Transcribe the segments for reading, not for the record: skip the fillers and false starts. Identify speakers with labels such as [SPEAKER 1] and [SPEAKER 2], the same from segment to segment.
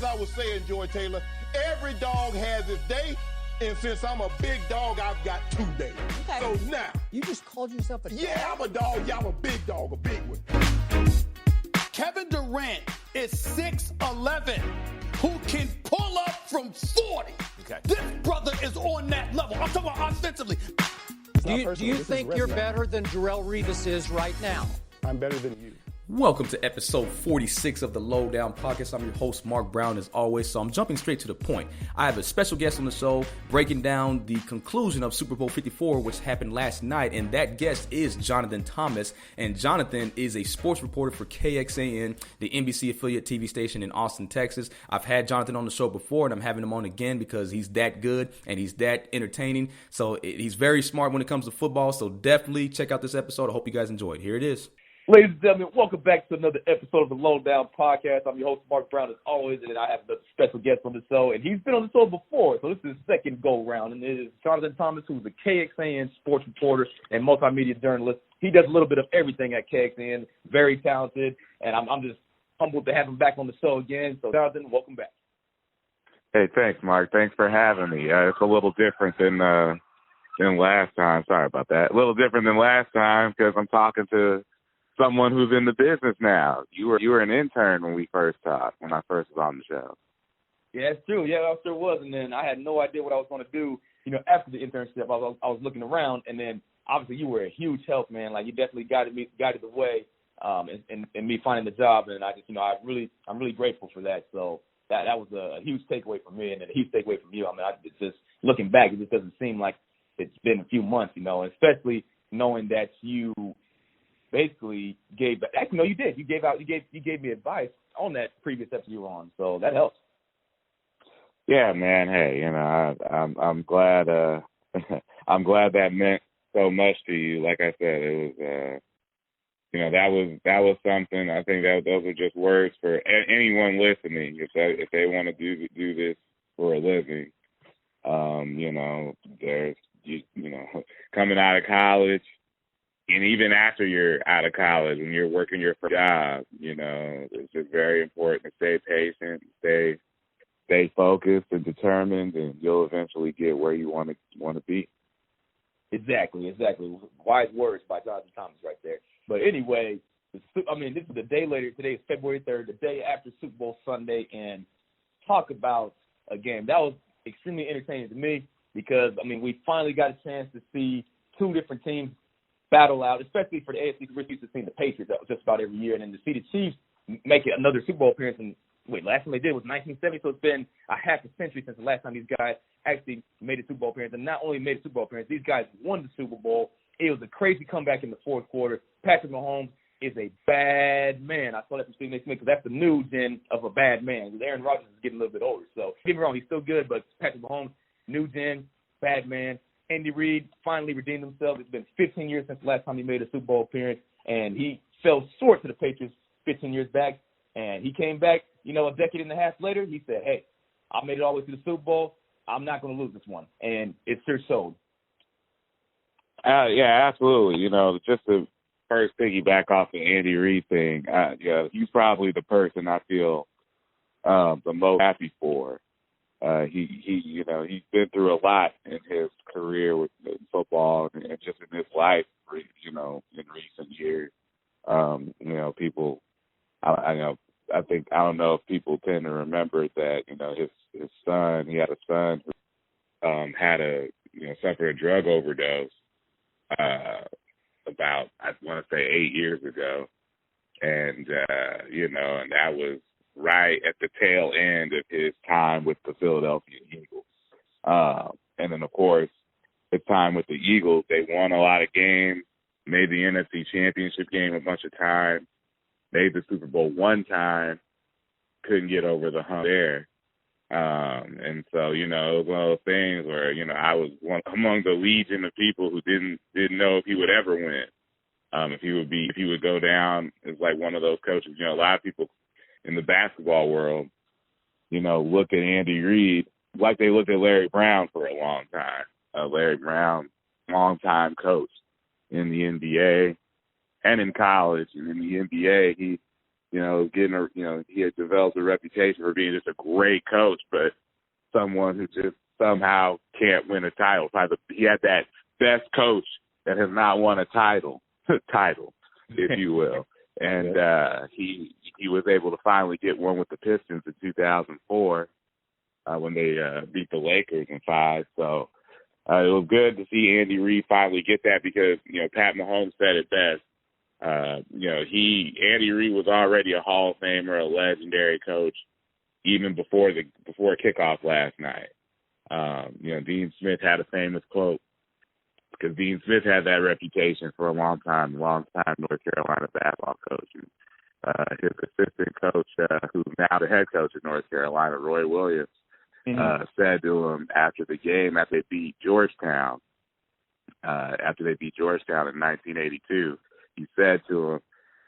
[SPEAKER 1] I was saying, Joy Taylor, every dog has its day. And since I'm a big dog, I've got 2 days. Okay. So now.
[SPEAKER 2] You just called yourself a dog?
[SPEAKER 1] Yeah, I'm a dog. Yeah, I'm a big dog, a big one.
[SPEAKER 3] Kevin Durant is 6'11", who can pull up from 40. Okay. This brother is on that level. I'm talking about offensively.
[SPEAKER 2] Do you think you're better than Darrelle Revis is right now?
[SPEAKER 1] I'm better than you.
[SPEAKER 4] Welcome to episode 46 of the Lowdown Podcast. I'm your host, Mark Brown, as always, so I'm jumping straight to the point. I have a special guest on the show breaking down the conclusion of Super Bowl 54, which happened last night, and that guest is Jonathan Thomas, and Jonathan is a sports reporter for KXAN, the NBC affiliate TV station in Austin, Texas. I've had Jonathan on the show before, and I'm having him on again because he's that good and he's that entertaining, so he's very smart when it comes to football, so definitely check out this episode. I hope you guys enjoyed. Here it is.
[SPEAKER 5] Ladies and gentlemen, welcome back to another episode of the Lowdown Podcast. I'm your host, Mark Brown, as always, and I have a special guest on the show, and he's been on the show before, so this is his second go-round, and it is Jonathan Thomas, who's a KXAN sports reporter and multimedia journalist. He does a little bit of everything at KXAN, very talented, and I'm just humbled to have him back on the show again. So, Jonathan, welcome back.
[SPEAKER 6] Hey, thanks, Mark. Thanks for having me. It's a little different than last time. Sorry about that. A little different than last time because I'm talking to someone who's in the business now. You were an intern when we first talked, when I first was on the show.
[SPEAKER 5] Yeah, it's true. Yeah, I sure was. And then I had no idea what I was going to do. You know, after the internship, I was looking around, and then obviously you were a huge help, man. Like, you definitely guided the way in me finding the job, and I'm really grateful for that. So that was a huge takeaway for me, and a huge takeaway from you. I mean, it's just looking back, it just doesn't seem like it's been a few months, you know, especially knowing that you basically gave – actually, no, you did. You gave me advice on that previous episode you were on, so that helps.
[SPEAKER 6] Yeah, man. Hey, you know, I'm glad I'm glad that meant so much to you. Like I said, it was that was something. I think that those are just words for anyone listening. If they want to do this for a living, there's coming out of college. And even after you're out of college, when you're working your first job, it's just very important to stay patient, stay focused and determined, and you'll eventually get where you want to be.
[SPEAKER 5] Exactly. Wise words by Jonathan Thomas right there. But anyway, this is the day later. Today is February 3rd, the day after Super Bowl Sunday, and talk about a game that was extremely entertaining to me because, we finally got a chance to see two different teams battle out, especially for the AFC. We're used to seeing the Patriots just about every year, and then to see the Chiefs make it another Super Bowl appearance. And last time they did was 1970, so it's been a half a century since the last time these guys actually made a Super Bowl appearance. And not only made a Super Bowl appearance, these guys won the Super Bowl. It was a crazy comeback in the fourth quarter. Patrick Mahomes is a bad man. I saw that from Stephen A. Smith because that's the new gen of a bad man. Aaron Rodgers is getting a little bit older. So don't get me wrong, he's still good, but Patrick Mahomes, new gen, bad man. Andy Reid finally redeemed himself. It's been 15 years since the last time he made a Super Bowl appearance, and he fell short to the Patriots 15 years back. And he came back, a decade and a half later. He said, hey, I made it all the way to the Super Bowl. I'm not going to lose this one. And it sure showed.
[SPEAKER 6] Yeah, absolutely. Just to first piggyback off the Andy Reid thing, he's probably the person I feel the most happy for. He's been through a lot in his career with football and just in his life, in recent years. People, I don't know if people tend to remember that, his son, he had a son who suffered a drug overdose about, I want to say 8 years ago. And, and that was right at the tail end of his time with the Philadelphia Eagles. And then, of course, his time with the Eagles, they won a lot of games, made the NFC Championship game a bunch of times, made the Super Bowl one time, couldn't get over the hump there. And so, it was one of those things where, I was among the legion of people who didn't know if he would ever win. If he would go down as like one of those coaches. A lot of people in the basketball world, look at Andy Reid like they looked at Larry Brown for a long time. Larry Brown, long-time coach in the NBA and in college. And in the NBA, he he had developed a reputation for being just a great coach, but someone who just somehow can't win a title. He had that best coach that has not won a title, if you will. And he was able to finally get one with the Pistons in 2004 when they beat the Lakers in 5. So it was good to see Andy Reid finally get that because, Pat Mahomes said it best. Andy Reid was already a Hall of Famer, a legendary coach, even before kickoff last night. Dean Smith had a famous quote because Dean Smith had that reputation for a long time North Carolina basketball coach. His assistant coach, who's now the head coach of North Carolina, Roy Williams, said to him after the game after they beat Georgetown in 1982, he said to him,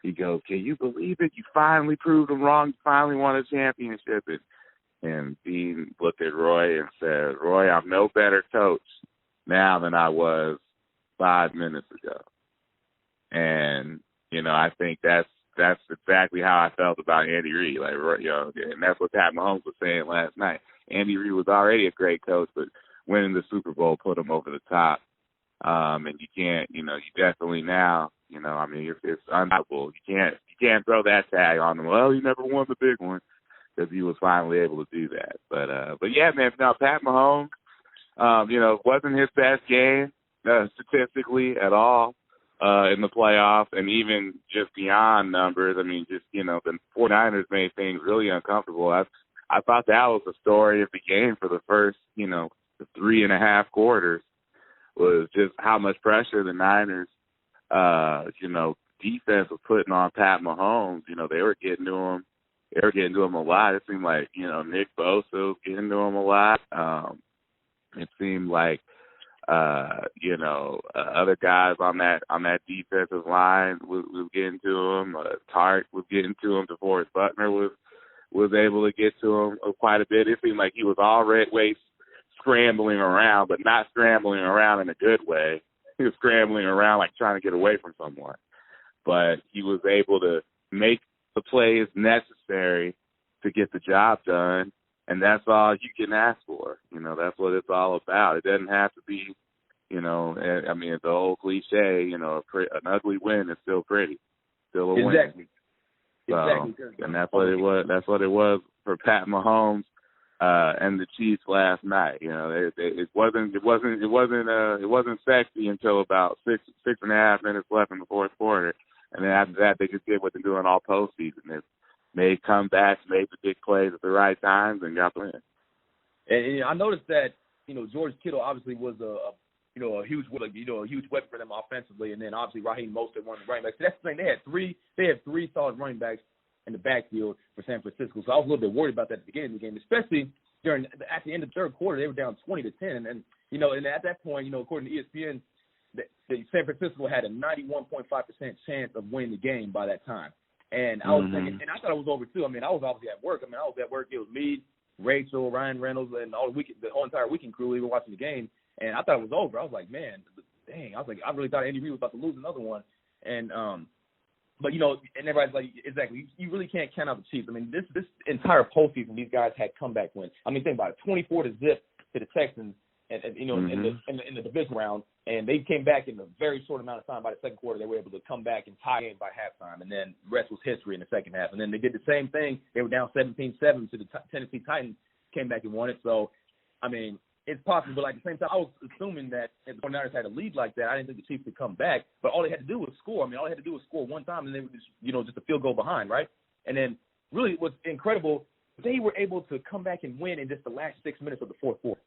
[SPEAKER 6] he goes, "Can you believe it? You finally proved them wrong. You finally won a championship." And Dean looked at Roy and said, "Roy, I'm no better coach now than I was 5 minutes ago." And, I think that's exactly how I felt about Andy Reid. And that's what Pat Mahomes was saying last night. Andy Reid was already a great coach, but winning the Super Bowl put him over the top. And you can't, you definitely now, it's undeniable. You can't throw that tag on him. Well, he never won the big one because he was finally able to do that. But yeah, man, now Pat Mahomes, wasn't his best game statistically at all in the playoffs, and even just beyond numbers. The 49ers made things really uncomfortable. I thought that was the story of the game for the first, the 3.5 quarters. Was just how much pressure the Niners, defense was putting on Pat Mahomes. They were getting to him. They were getting to him a lot. It seemed like, Nick Bosa was getting to him a lot. It seemed like, other guys on that defensive line was getting to him. Tart was getting to him. DeForest Buckner was able to get to him quite a bit. It seemed like he was already scrambling around, but not scrambling around in a good way. He was scrambling around like trying to get away from someone. But he was able to make the plays necessary to get the job done, and that's all you can ask for. That's what it's all about. It doesn't have to be, it's the old cliche, an ugly win is still pretty, still a win.
[SPEAKER 5] Exactly.
[SPEAKER 6] And that's what it was. That's what it was for Pat Mahomes and the Chiefs last night. It wasn't sexy until about 6.5 minutes left in the fourth quarter, and then after that they just did what they're doing all postseason. They made comebacks, made the big plays at the right times, and got the win.
[SPEAKER 5] And I noticed that George Kittle obviously was a huge weapon for them offensively, and then obviously Raheem Mostert, one of the running backs. That's the thing. They had three solid running backs in the backfield for San Francisco. So I was a little bit worried about that at the beginning of the game, especially at the end of the third quarter. They were down 20-10, and at that point, according to ESPN, San Francisco had a 91.5% chance of winning the game by that time. And I was thinking, and I thought it was over too. I was obviously at work. I was at work. It was me, Rachel, Ryan Reynolds, and the whole entire weekend crew. We were watching the game, and I thought it was over. I was like, man, dang. I really thought Andy Reid was about to lose another one. And but and everybody's like, exactly. You really can't count out the Chiefs. This entire postseason, these guys had comeback wins. Think about it: 24-0 to the Texans, and in the division round, and they came back in a very short amount of time. By the second quarter, they were able to come back and tie in by halftime, and then the rest was history in the second half. And then they did the same thing. They were down 17-7 to the Tennessee Titans, came back and won it. So, it's possible, but at the same time, I was assuming that if the 49ers had a lead like that, I didn't think the Chiefs would come back. But all they had to do was score. All they had to do was score one time, and they were just a field goal behind, right? And then really what's incredible, they were able to come back and win in just the last 6 minutes of the fourth quarter.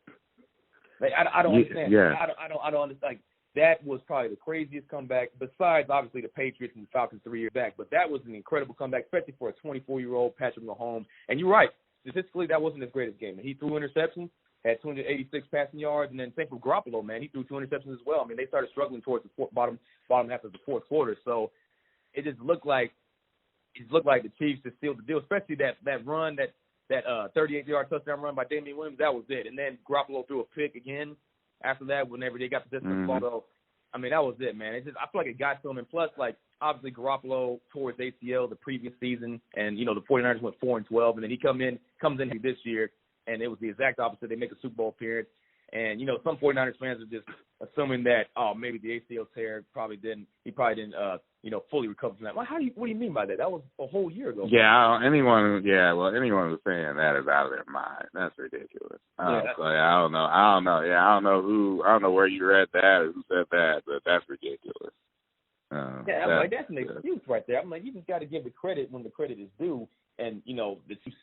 [SPEAKER 5] I don't understand.
[SPEAKER 6] Yeah.
[SPEAKER 5] I don't understand. That was probably the craziest comeback, besides obviously the Patriots and the Falcons 3 years back. But that was an incredible comeback, especially for a 24-year-old Patrick Mahomes. And you're right. Statistically, that wasn't his greatest game. He threw interceptions, had 286 passing yards, and then same for Garoppolo, man. He threw 2 interceptions as well. They started struggling towards the bottom half of the fourth quarter. So it just looked like the Chiefs just sealed the deal, especially that run, that 38-yard touchdown run by Damian Williams. That was it. And then Garoppolo threw a pick again after that whenever they got the distance ball. So, that was it, man. I feel like it got to him. And plus, obviously Garoppolo tore his ACL the previous season, and, the 49ers went 4-12, and then he comes in this year, and it was the exact opposite. They make a Super Bowl appearance, and, some 49ers fans are just assuming that, maybe the ACL tear he probably didn't, fully recover from that. Well, what do you mean by that? That was a whole year ago.
[SPEAKER 6] Yeah, anyone who's saying that is out of their mind. That's ridiculous. I don't know. Yeah, I don't know where you read that or who said that, but that's ridiculous.
[SPEAKER 5] That's an excuse right there. I'm like, you just got to give the credit when the credit is due, and, the Chiefs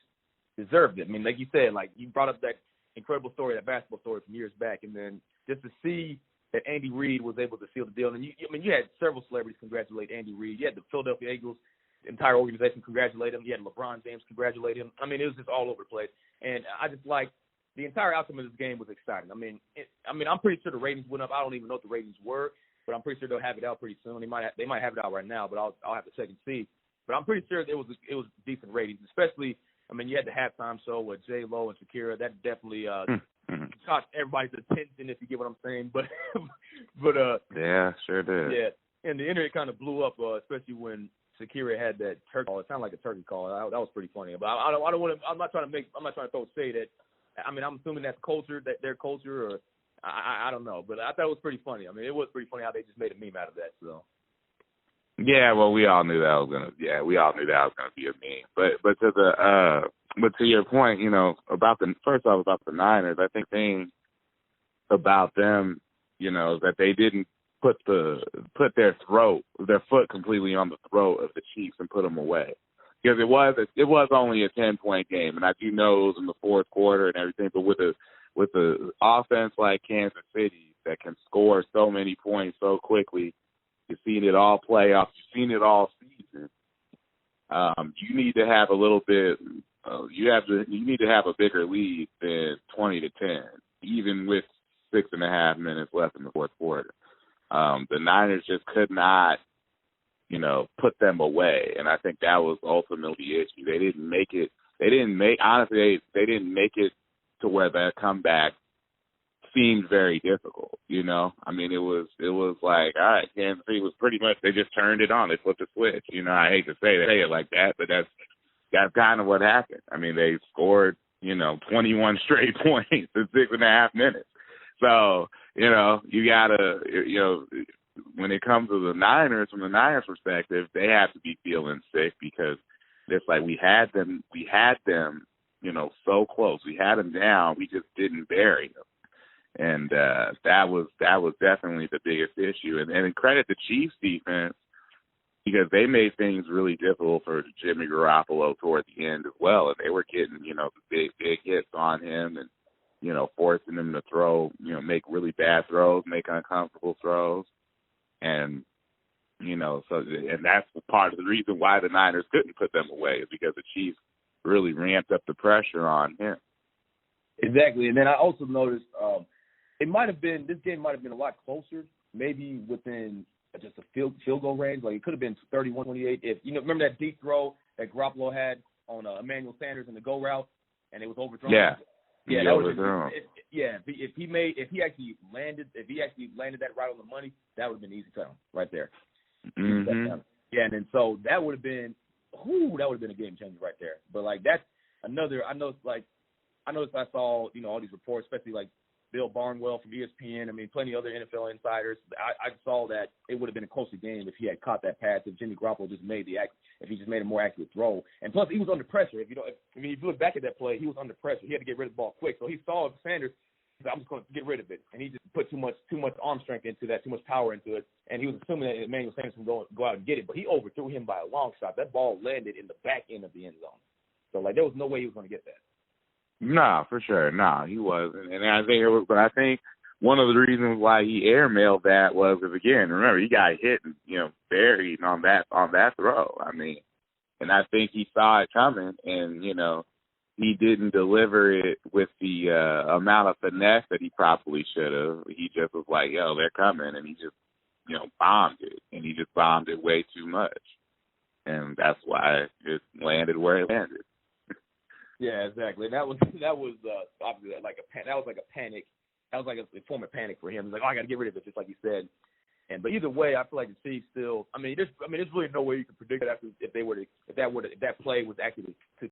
[SPEAKER 5] deserved it. I mean, like you said, like you brought up that incredible story, that basketball story from years back, and then just to see that Andy Reid was able to seal the deal. And you had several celebrities congratulate Andy Reid. You had the Philadelphia Eagles, the entire organization congratulate him. You had LeBron James congratulate him. I mean, it was just all over the place. And I just like the entire outcome of this game was exciting. I mean, I'm pretty sure the ratings went up. I don't even know what the ratings were, but I'm pretty sure they'll have it out pretty soon. They might have it out right now, but I'll have to check and see. But I'm pretty sure it was decent ratings, especially. I mean, you had the halftime show with J-Lo and Shakira. That definitely caught everybody's attention, if you get what I'm saying. But
[SPEAKER 6] yeah, sure did.
[SPEAKER 5] Yeah, and the internet kind of blew up, especially when Shakira had that turkey call. It sounded like a turkey call. That was pretty funny. But I don't want to. I'm not trying to throw shade at. I mean, I'm assuming that's culture, that their culture, or I don't know. But I thought it was pretty funny. I mean, it was pretty funny how they just made a meme out of that. So.
[SPEAKER 6] Yeah, well, we all knew that was gonna be a meme. But to your point, about the Niners, I think the thing about them, is that they didn't put their foot completely on the throat of the Chiefs and put them away, because it was only a 10-point game, and I do know it was in the fourth quarter and everything, but with the offense like Kansas City that can score so many points so quickly. You've seen it all playoffs. You've seen it all season. You need to have a little bit. You need to have a bigger lead than 20-10, even with 6.5 minutes left in the fourth quarter. The Niners just could not, put them away, and I think that was ultimately the issue. They didn't make it. They didn't make it to where that comeback seemed very difficult, I mean, it was like, all right, Kansas City was pretty much, they just turned it on. They flipped the switch. I hate to say it like that, but that's kind of what happened. I mean, they scored, 21 straight points in 6.5 minutes. So, you gotta, when it comes to the Niners, from the Niners perspective, they have to be feeling sick, because it's like we had them, so close. We had them down. We just didn't bury them. And that was definitely the biggest issue. And credit the Chiefs defense, because they made things really difficult for Jimmy Garoppolo toward the end as well. And they were getting, the big hits on him and, forcing him to throw, make really bad throws, make uncomfortable throws. And, and that's part of the reason why the Niners couldn't put them away, is because the Chiefs really ramped up the pressure on him.
[SPEAKER 5] Exactly. And then I also noticed this game might have been a lot closer, maybe within just a field goal range. Like, it could have been 31-28. If remember that deep throw that Garoppolo had on Emmanuel Sanders in the go route, and it was overthrown. Yeah, that was if he actually landed that right on the money, that would have been an easy touchdown right there.
[SPEAKER 6] Mm-hmm.
[SPEAKER 5] Yeah, and then so that would have been a game changer right there. But like, that's another. I noticed I saw all these reports, especially like Bill Barnwell from ESPN. I mean, plenty of other NFL insiders. I saw that it would have been a closer game if he had caught that pass, if Jimmy Garoppolo just made if he just made a more accurate throw. And plus, he was under pressure. If you look back at that play, he was under pressure. He had to get rid of the ball quick. So he saw Sanders. He said, I'm just going to get rid of it. And he just put too much arm strength into that, too much power into it. And he was assuming that Emmanuel Sanders would go out and get it. But he overthrew him by a long shot. That ball landed in the back end of the end zone. So, like, there was no way he was going to get that.
[SPEAKER 6] No, for sure. No, he wasn't. And I think one of the reasons why he airmailed that was because, again, remember, he got hit and, buried on that throw. I mean, and I think he saw it coming, and, he didn't deliver it with the amount of finesse that he probably should have. He just was like, yo, they're coming, and he just, bombed it, and he just bombed it way too much. And that's why it landed where it landed.
[SPEAKER 5] Yeah, exactly. That was obviously like a panic. That was like a form of panic for him. He's like, I got to get rid of it, just like you said. But either way, I feel like the Chiefs still. There's really no way you can predict it if that play was actually to